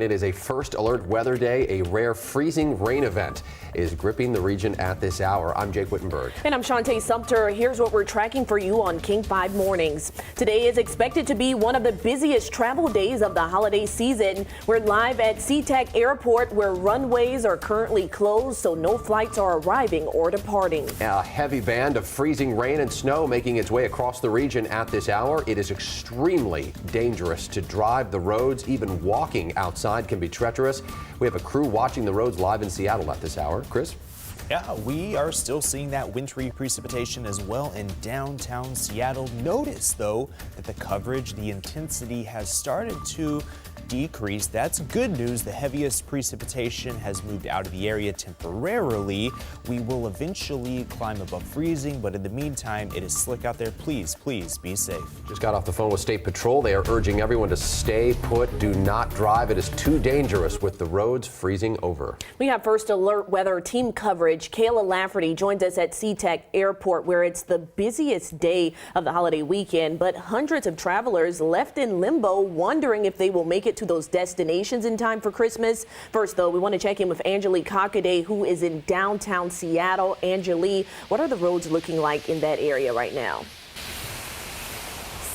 It is a first alert weather day. A rare freezing rain event is gripping the region at this hour. I'm Jake Wittenberg. And I'm Shantae Sumter. Here's what we're tracking for you on King 5 Mornings. Today is expected to be one of the busiest travel days of the holiday season. We're live at SeaTac Airport, where runways are currently closed, so no flights are arriving or departing. A heavy band of freezing rain and snow making its way across the region at this hour. It is extremely dangerous to drive the roads. Even walking outside can be treacherous. We have a crew watching the roads live in Seattle at this hour. Chris? Yeah, we are still seeing that wintry precipitation as well in downtown Seattle. Notice, though, that the coverage, the intensity has started to decrease. That's good news. The heaviest precipitation has moved out of the area temporarily. We will eventually climb above freezing, but in the meantime, it is slick out there. Please be safe. Just got off the phone with State Patrol. They are urging everyone to stay put. Do not drive. It is too dangerous with the roads freezing over. We have first alert weather team coverage. Kayla Lafferty joins us at SeaTac Airport, where it's the busiest day of the holiday weekend, but hundreds of travelers left in limbo, wondering if they will make it to those destinations in time for Christmas. First, though, we want to check in with Angelique Hockaday, who is in downtown Seattle. Angelique, what are the roads looking like in that area right now?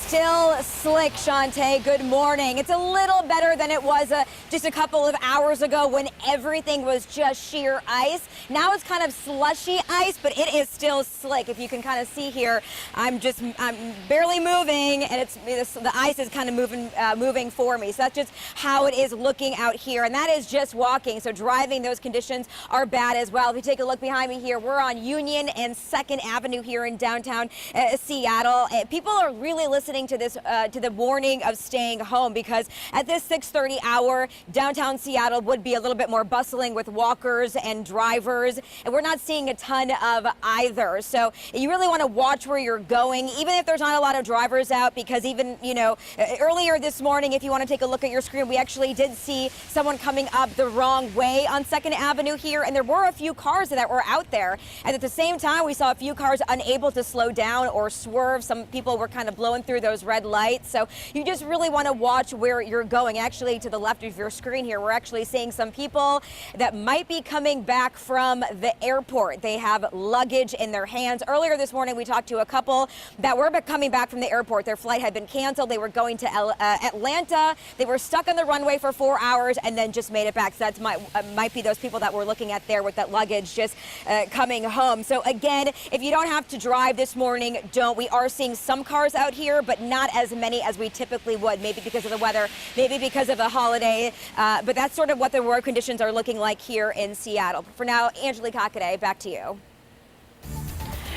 Still slick, Shantae. Good morning. It's a little better than it was just a couple of hours ago when everything was just sheer ice. Now it's kind of slushy ice, but it is still slick. If you can kind of see here, I'm barely moving, and the ice is kind of moving for me. So that's just how it is looking out here, and that is just walking. So driving, those conditions are bad as well. If you take a look behind me here, we're on Union and 2nd Avenue here in downtown Seattle. People are really listening to this, to the warning of staying home, because at this 6:30 hour, downtown Seattle would be a little bit more bustling with walkers and drivers, and we're not seeing a ton of either. So you really want to watch where you're going, even if there's not a lot of drivers out, because even, earlier this morning, if you want to take a look at your screen, we actually did see someone coming up the wrong way on 2nd Avenue here, and there were a few cars that were out there. And at the same time, we saw a few cars unable to slow down or swerve. Some people were kind of blowing through those red lights. So you just really want to watch where you're going. Actually, to the left of your screen here, we're actually seeing some people that might be coming back from the airport. They have luggage in their hands. Earlier this morning, we talked to a couple that were coming back from the airport. Their flight had been canceled. They were going to Atlanta. They were stuck on the runway for 4 hours and then just made it back. So that might be those people that we're looking at there with that luggage just coming home. So again, if you don't have to drive this morning, don't. We are seeing some cars out here, but not as many as we typically would, maybe because of the weather, maybe because of the holiday, but that's sort of what the road conditions are looking like here in Seattle. For now, Angelique Hockaday, back to you.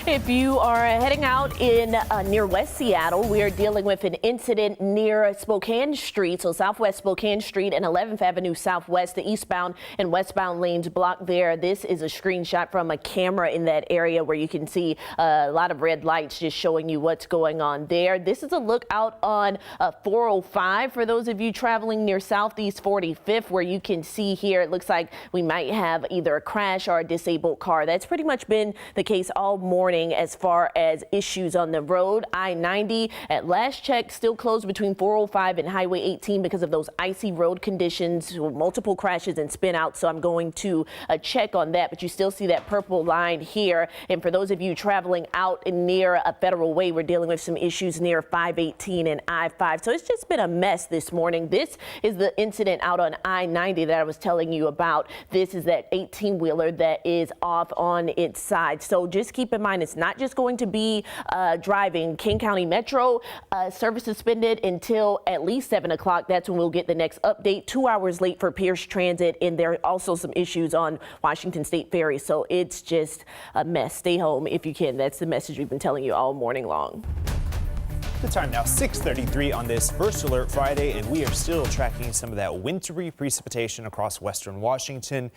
If you are heading out in near West Seattle, we are dealing with an incident near Spokane Street, so Southwest Spokane Street and 11th Avenue Southwest. The eastbound and westbound lanes blocked there. This is a screenshot from a camera in that area where you can see a lot of red lights just showing you what's going on there. This is a look out on 405 for those of you traveling near Southeast 45th, where you can see here it looks like we might have either a crash or a disabled car. That's pretty much been the case all morning as far as issues on the road. I-90 at last check still closed between 405 and Highway 18 because of those icy road conditions, multiple crashes and spin outs. So I'm going to check on that, but you still see that purple line here. And for those of you traveling out near a Federal Way, we're dealing with some issues near 518 and I-5. So it's just been a mess this morning. This is the incident out on I-90 that I was telling you about. This is that 18-wheeler that is off on its side. So just keep in mind, it's not just going to be driving. King County Metro service suspended until at least 7 o'clock. That's when we'll get the next update. 2 hours late for Pierce Transit, and there are also some issues on Washington State Ferry. So it's just a mess. Stay home if you can. That's the message we've been telling you all morning long. The time now 6:33 on this First Alert Friday, and we are still tracking some of that wintry precipitation across western Washington.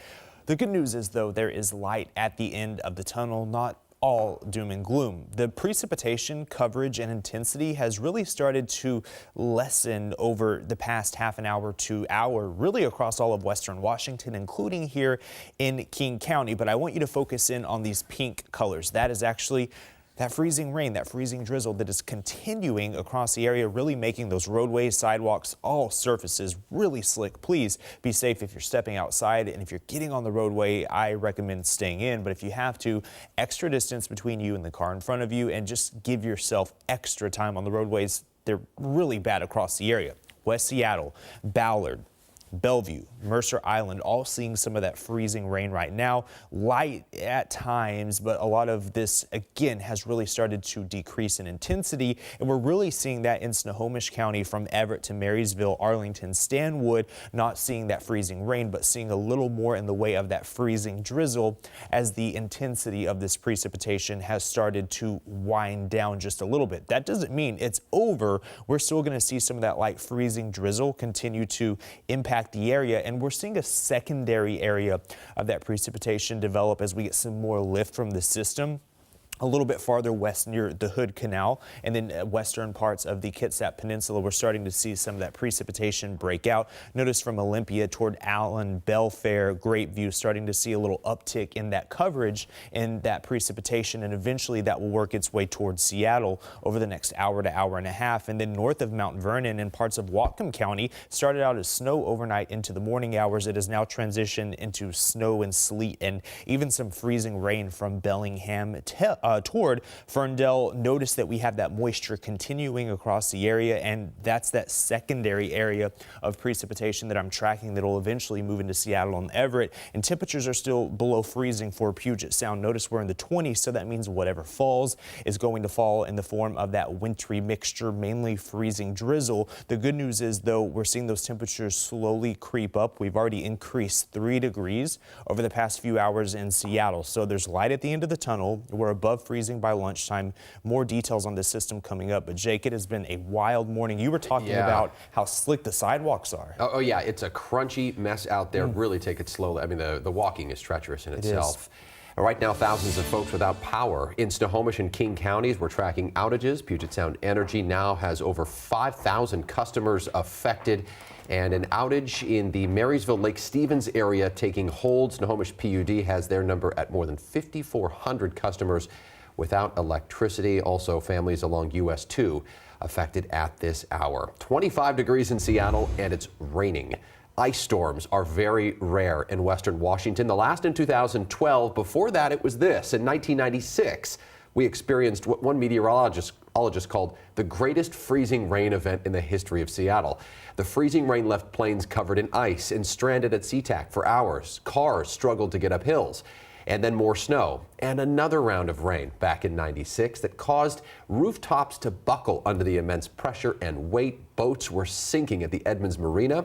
The good news is, though, there is light at the end of the tunnel. Not all doom and gloom. The precipitation coverage and intensity has really started to lessen over the past half an hour to hour, really across all of western Washington, including here in King County. But I want you to focus in on these pink colors. That is actually that freezing rain, that freezing drizzle that is continuing across the area, really making those roadways, sidewalks, all surfaces really slick. Please be safe if you're stepping outside, and if you're getting on the roadway, I recommend staying in. But if you have to, extra distance between you and the car in front of you, and just give yourself extra time on the roadways. They're really bad across the area. West Seattle, Ballard, Bellevue, Mercer Island, all seeing some of that freezing rain right now. Light at times, but a lot of this, again, has really started to decrease in intensity. And we're really seeing that in Snohomish County from Everett to Marysville, Arlington, Stanwood, not seeing that freezing rain, but seeing a little more in the way of that freezing drizzle as the intensity of this precipitation has started to wind down just a little bit. That doesn't mean it's over. We're still going to see some of that light freezing drizzle continue to impact the area, and we're seeing a secondary area of that precipitation develop as we get some more lift from the system a little bit farther west near the Hood Canal, and then western parts of the Kitsap Peninsula. We're starting to see some of that precipitation break out. Notice from Olympia toward Allen, Belfair, Great View, starting to see a little uptick in that coverage in that precipitation, and eventually that will work its way towards Seattle over the next hour to hour and a half. And then north of Mount Vernon and parts of Whatcom County, started out as snow overnight into the morning hours. It has now transitioned into snow and sleet and even some freezing rain from Bellingham toward Ferndale. Notice that we have that moisture continuing across the area, and that's that secondary area of precipitation that I'm tracking that will eventually move into Seattle and Everett. And temperatures are still below freezing for Puget Sound. Notice we're in the 20s, so that means whatever falls is going to fall in the form of that wintry mixture, mainly freezing drizzle. The good news is, though, we're seeing those temperatures slowly creep up. We've already increased 3 degrees over the past few hours in Seattle, so there's light at the end of the tunnel. We're above freezing by lunchtime. More details on this system coming up. But Jake, it has been a wild morning. You were talking about how slick the sidewalks are. Oh yeah, it's a crunchy mess out there. Really take it slowly. I mean, the walking is treacherous in itself. Right now, thousands of folks without power in Snohomish and King counties. We're tracking outages. Puget Sound Energy now has over 5,000 customers affected, and an outage in the Marysville Lake Stevens area taking hold. Snohomish PUD has their number at more than 5,400 customers without electricity. Also, families along US 2 affected at this hour. 25 degrees in Seattle, and it's raining. Ice storms are very rare in western Washington. The last in 2012. Before that, it was this. In 1996, we experienced what one meteorologist called the greatest freezing rain event in the history of Seattle. The freezing rain left planes covered in ice and stranded at SeaTac for hours. Cars struggled to get up hills. And then more snow and another round of rain back in '96 that caused rooftops to buckle under the immense pressure and weight. Boats were sinking at the Edmonds Marina.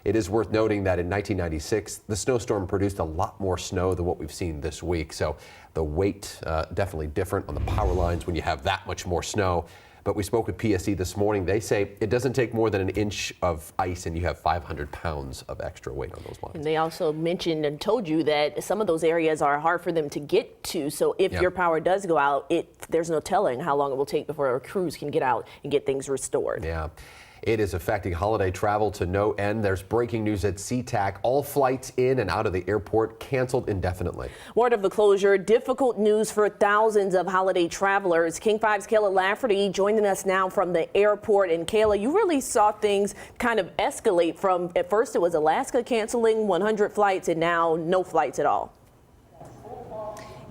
It is worth noting that in 1996, the snowstorm produced a lot more snow than what we've seen this week. So the weight definitely different on the power lines when you have that much more snow. But we spoke with PSE this morning. They say it doesn't take more than an inch of ice and you have 500 pounds of extra weight on those lines. And they also mentioned and told you that some of those areas are hard for them to get to. So if your power does go out, there's no telling how long it will take before our crews can get out and get things restored. Yeah. It is affecting holiday travel to no end. There's breaking news at SeaTac. All flights in and out of the airport canceled indefinitely. Word of the closure, difficult news for thousands of holiday travelers. King 5's Kayla Lafferty joining us now from the airport. And Kayla, you really saw things kind of escalate from, at first it was Alaska canceling 100 flights and now no flights at all.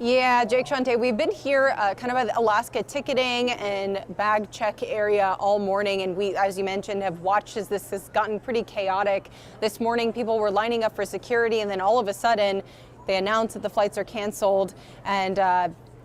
Yeah, Jake, Shante, we've been here kind of at the Alaska ticketing and bag check area all morning, and we, as you mentioned, have watched as this has gotten pretty chaotic. This morning, people were lining up for security, and then all of a sudden, they announced that the flights are canceled, and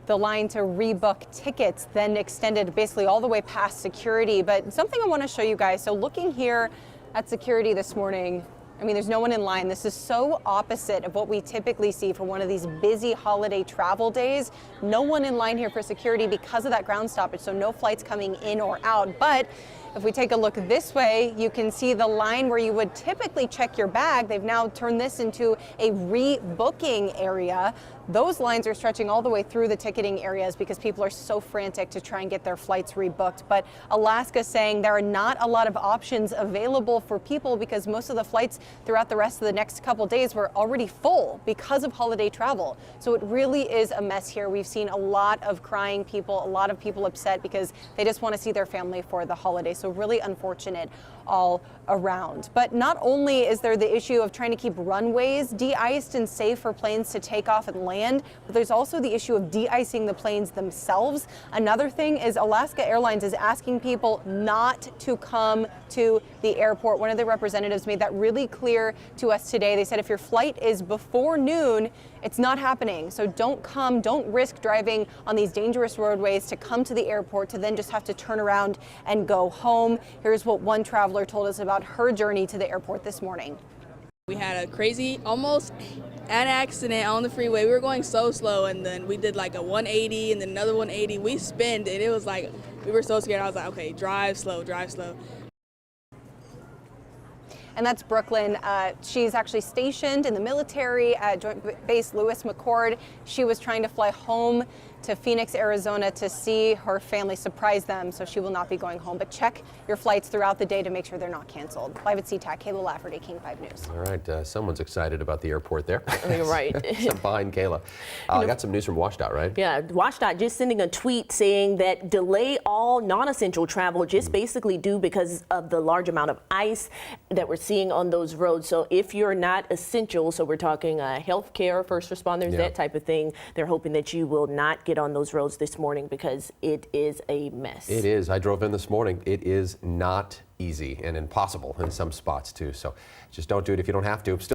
the line to rebook tickets then extended basically all the way past security. But something I want to show you guys, so looking here at security this morning, I mean, there's no one in line. This is so opposite of what we typically see for one of these busy holiday travel days. No one in line here for security because of that ground stoppage, so no flights coming in or out. But If we take a look this way, you can see the line where you would typically check your bag. They've now turned this into a rebooking area. Those lines are stretching all the way through the ticketing areas because people are so frantic to try and get their flights rebooked. But Alaska saying there are not a lot of options available for people because most of the flights throughout the rest of the next couple days were already full because of holiday travel. So it really is a mess here. We've seen a lot of crying people, a lot of people upset because they just want to see their family for the holiday. So really unfortunate all around. But not only is there the issue of trying to keep runways de-iced and safe for planes to take off and land, but there's also the issue of de-icing the planes themselves. Another thing is Alaska Airlines is asking people not to come to the airport. One of the representatives made that really clear to us today. They said if your flight is before noon, it's not happening. So don't come, don't risk driving on these dangerous roadways to come to the airport to then just have to turn around and go home. Here's what one traveler told us about her journey to the airport this morning. We had a crazy, almost an accident on the freeway. We were going so slow, and then we did like a 180 and then another 180. We spinned, and it was like, we were so scared. I was like, okay, drive slow, drive slow. And that's Brooklyn. She's actually stationed in the military at Joint Base Lewis McChord. She was trying to fly home to Phoenix, Arizona to see her family, surprise them, so she will not be going home. But check your flights throughout the day to make sure they're not canceled. Live at SeaTac, Kayla Lafferty, King 5 News. All right, someone's excited about the airport there. You're right. Behind Kayla. I got some news from WashDOT, right? Yeah, WashDOT just sending a tweet saying that delay all non-essential travel just basically due because of the large amount of ice that we're seeing on those roads. So if you're not essential, so we're talking healthcare, first responders, that type of thing, they're hoping that you will not get on those roads this morning because it is a mess. It is. I drove in this morning. It is not easy and impossible in some spots too. So just don't do it if you don't have to. Still